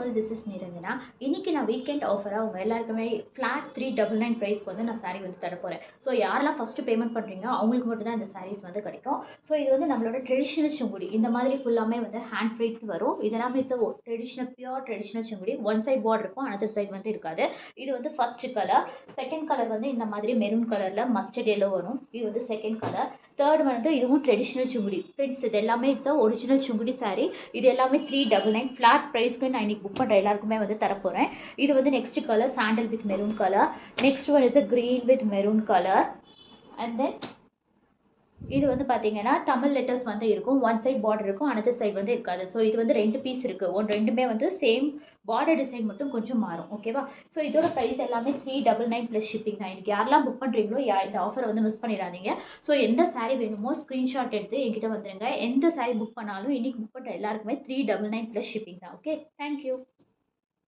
வந்து this is Niranjana. இன்னைக்கு நான் வீக்கெண்ட் ஆஃபராக உங்கள் எல்லாருக்குமே ஃப்ளாட் 399 ப்ரைஸ்க்கு வந்து நான் சாரீ வந்து தர போகிறேன். ஸோ யாரெல்லாம் ஃபஸ்ட்டு பேமெண்ட் பண்ணுறீங்க அவங்களுக்கு மட்டும் தான் இந்த சாரீஸ் வந்து கிடைக்கும். ஸோ இது வந்து நம்மளோட ட்ரெடிஷ்னல் செங்குடி. இந்த மாதிரி ஃபுல்லாமே வந்து ஹேண்ட் ஃப்ரீட் வரும். இதெல்லாமே இட்ஸ் ட்ரெடிஷ்னல் பியூர் ட்ரெடிஷ்னல் செங்குடி. ஒன் சைட் பார்டர் இருக்கும், அனதர் சைட் வந்து இருக்காது. இது வந்து ஃபர்ஸ்ட் கலர். செகண்ட் கலர் வந்து இந்த மாதிரி மெரூன் கலரில் மஸ்டர்ட் எல்லோ வரும். இது வந்து செகண்ட் கலர். தேர்ட் வந்து இதுவும் ட்ரெடிஷ்னல் செங்குடி பிரிண்ட்ஸ். இது எல்லாமே இட்ஸ் ஒரிஜினல் செங்குடி சாரீ. இது எல்லாமே 399 ஃப்ளாட் ப்ரைஸ்க்கு நான் இன்னைக்கு புக் பண்ணுற எல்லாருக்குமே வந்து தரப்போகிறேன். இது வந்து next colour sandal with maroon colour. Next one is green with maroon colour. And then இது வந்து பார்த்தீங்கன்னா தமிழ் லெட்டர்ஸ் வந்து இருக்கும். ஒன் சைட் பார்டர் இருக்கும், அனதர் சைட் வந்து இருக்காது. ஸோ இது வந்து 2 பீஸ் இருக்குது. ரெண்டுமே வந்து சேம் பார்டர் டிசைன் மட்டும் கொஞ்சம் மாறும். ஓகேவா? ஸோ இதோட ப்ரைஸ் எல்லாமே 399 ப்ளஸ் ஷிப்பிங் தான். இன்னைக்கு யாரெல்லாம் புக் பண்ணுறீங்களோ இந்த ஆஃபரை வந்து மிஸ் பண்ணிடாதீங்க. ஸோ எந்த சாரீ வேணுமோ ஸ்க்ரீன்ஷாட் எடுத்து என்கிட்ட வந்துடுங்க. எந்த சாரீ புக் பண்ணாலும் இன்னைக்கு புக் பண்ணுற எல்லாருக்குமே 399 ப்ளஸ் ஷிப்பிங் தான். Okay, thank you.